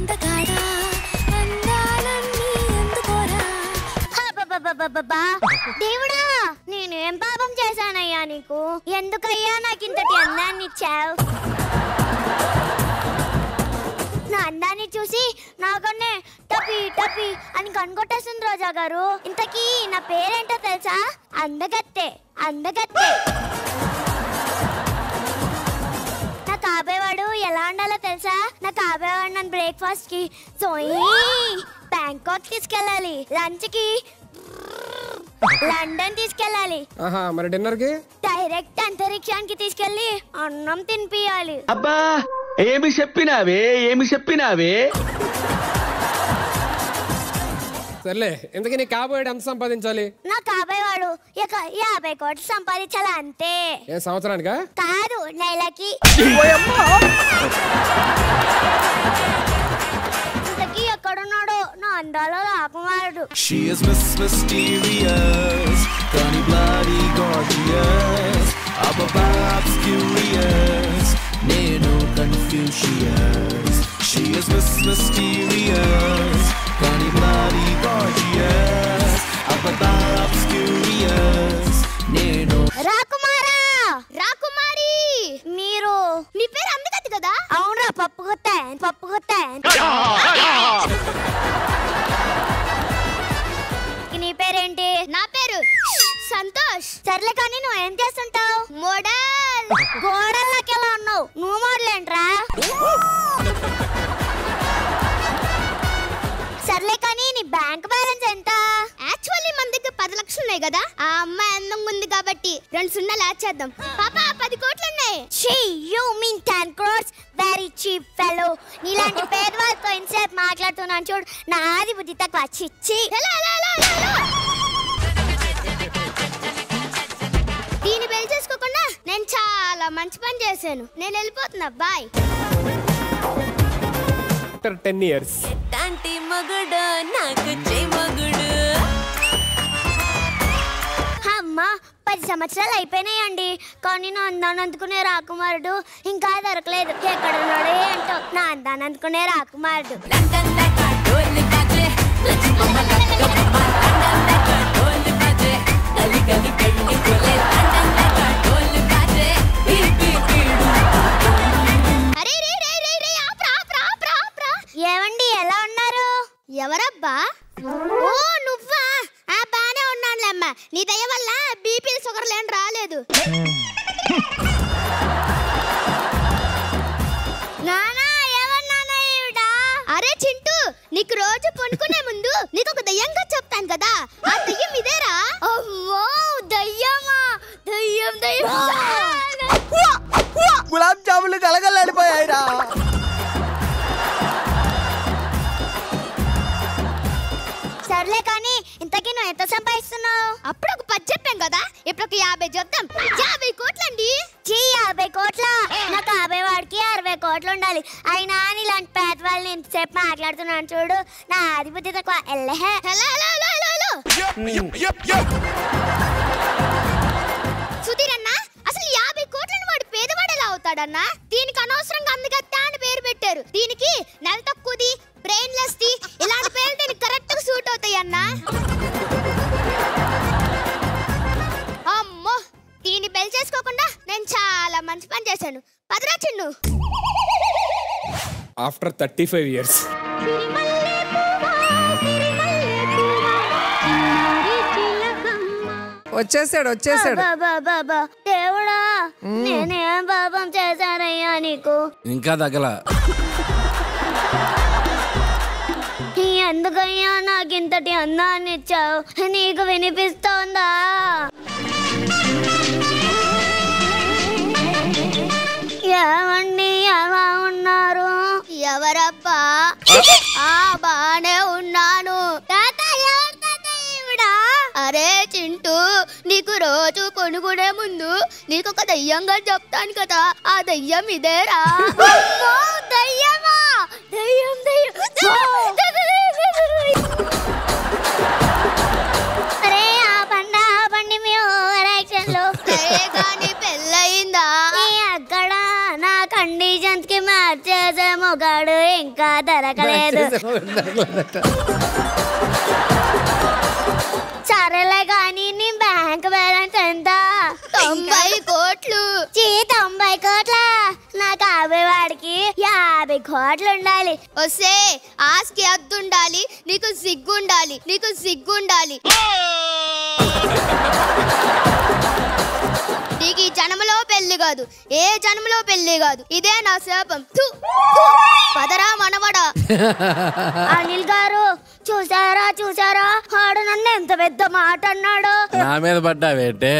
అందగాడా అందాలన్నీ ఎందుకోరా దేవుడా నేనేం పాపం చేశానయ్యా నీకు? ఎందుకయ్యా నాకు ఇంతటి అందాన్ని ఇచ్చావు? నా అందాన్ని చూసి నాకన్నే టపి టపి అని కనుగొట్టేస్తుంది రోజా గారు. ఇంతకీ నా పేరేంటో తెలుసా? అందగత్తె. అందగత్తె. నా కాబేవాడు ఎలా ఉండాలో తెలుసా? నా కాబేవాడు నన్ను బ్రేక్ఫాస్ట్ కి బ్యాంకాక్ తీసుకెళ్ళాలి, లంచ్ కి లండన్ తీసుకెళ్ళాలి, మరి డిన్నర్ కి డైరెక్ట్ అంతరిక్షానికి తీసుకెళ్లి అన్నం తినిపియాలి. అబ్బా ఏమి చెప్పినావే ఏమి చెప్పినావే. సర్లే, ఇంతకీ నీ కాబోయేడు ఎంత సంపాదించాలి? నా కాబోయేవాడు 50 కోట్లు సంపాదించాలి అంతే. ఏ సంవత్సరానికా? కాదు, నెలకి. ఇంతకీ ఎక్కడున్నాడో నా అందాలో రాకుమారుడు. She is Miss Mysterious, Connie Bloody Gorgeous, Ababab's curious, Neno Confucius. She is Miss Mysterious, Connie Bloody Gorgeous, Ababab's curious, Neno. రాకుమారా, రాకుమారి, మీరు నీ పేరు అందగత్తె కదా? అవునరా, పప్పుగుత్తే పప్పుగుత్తే. నీ పేరేంటి? నా పేరు సంతోష్. సర్లే కానీ నువ్వు ఏం చేస్తుంటావు? మోడల్. గోడల్లోకి ఎలా ఉన్నావు? నువ్వు మోడల్ ఏంట్రా? సర్లే కానీ నీ బ్యాంక్ బ్యాలెన్స్ ఎంత? యాక్చువల్లీ మన దగ్గర 10 లక్షలు ఉన్నాయి కదా. ఆ అమ్మాయి అందంగా ఉంది కాబట్టి 2 సున్నాలు యాడ్ చేద్దాం. పాపా 10 కోట్లు ఉన్నాయి. You mean 10 crores? Very cheap fellow. నీలాంటి పేదవాళ్ళతో ఇన్సేపు మాట్లాడుతున్నాను చూడు. నాది బుద్ధి తక్కువ. చిచ్చి. దీన్ని పెళ్లి చేసుకోకుండా నేను చాలా మంచి పని చేశాను. నేను వెళ్ళిపోతున్నా. బాయ్. 10 years. ఎట్టాంటి మగుడు నాకు మగుడు. అమ్మా 10 సంవత్సరాలు అయిపోయినాయండి. కానీ నా అందాన్ని అందుకునే రాకుమారుడు ఇంకా దొరకలేదు. ఎక్కడున్నాడు ఏంటో నా అందాన్ని అందుకునే రాకుమారుడు. ఏవండి ఎలా ఉన్నారు? ఎవరబ్బా? ఓ నువ్వా? బానే ఉన్నానులేమ్మా. నీ దయ వల్ల బీపీ షుగర్ లేని రాలేదు. నానా ఏమన్నానా ఈవిడా? అరే చింటూ, నీకు రోజు పనుకునే ముందు నీకు ఒక దయ్యంగా చెప్తాను కదా. ఆ దయ్యం ఇదేరా? అమ్మో దయ్యమా? దయ్యం దయ్యం. గులాబ్ జాములు కలగలాడిపోయాయిరా. సర్లే కానీ ఇంతకీ నువ్వు ఎంత సంపాదిస్తున్నావు? అప్పుడు ఒక 10 చెప్పాం కదా, ఇప్పుడు ఒక 50 చెప్తాం. 50 కోట్లండి. 50 కోట్ల? నాకు 50 వాడికి 60 కోట్లు ఉండాలి. అయినా ఇలాంటి పేదవాళ్ళని ఇంతసేపు మాట్లాడుతున్నాను చూడు. నా ఆధిపత్య తక్కువ. సుధీర్ అన్న, అసలు 50 కోట్లను వాడు పేదవాడు ఎలా అవుతాడన్నా? దీనికి అనవసరంగా అందగత్తె అని పేరు పెట్టారు. దీనికి నెల తక్కువది, బ్రెయిన్లెస్ ది ఇలాంటి పేర్లు దీనికి కరెక్ట్ గా సూట్ అవుతాయి అన్నా. అమ్మో, దీన్ని పెళ్లి చేసుకోకుండా నేను చాలా మంచి పని చేశాను. పదరా చిన్ను. After 35 years. వచ్చేసాడు. దేవుడా, నేనేం పాపం చేశానయ్యా నీకు? ఇంకా తగ్గల. ఎందుకయ్యా నాకు ఇంతటి అందాన్ని ఇచ్చావు? నీకు వినిపిస్తోందా? ఏమండి ఎలా ఉన్నారు? ఎవరబ్బా? బానే ఉన్నాను. అరే చింటూ, నీకు రోజు కొనుక్కునే ముందు నీకు ఒక దయ్యంగా చెప్తాను కదా. ఆ దయ్యం ఇదేరా? దయ్యమా? దయ్యం దయ్యం. అరే ఆపండి మీ ఓవర్ యాక్షన్ లో. కానీ పెళ్ళయిందా? అక్కడ నా కండిషన్స్ కి మ్యాచ్ చేసే మొగాడు ఇంకా దొరక దొరకలేదు. సరేలే కానీ నీ బ్యాంక్ బ్యాలెన్స్ ఎంత? 90 కోట్లు. 90 కోట్ల? నా కాబోయే వాడికి 50 కోట్లు ఉండాలి. వస్తే ఆస్తి అద్దుండాలి, నీకు సిగ్గుండాలి, నీకు సిగ్గుండాలి. నీకు ఈ జన్మలో పెళ్లి కాదు, ఏ జన్మలో పెళ్లి కాదు. ఇదే నా శాపం. పదరా మనవడా. అనిల్ గారు చూసారా చూసారా, ఆడు నన్ను ఎంత పెద్ద మాట అన్నాడు. నా మీద పడ్డావేంటే?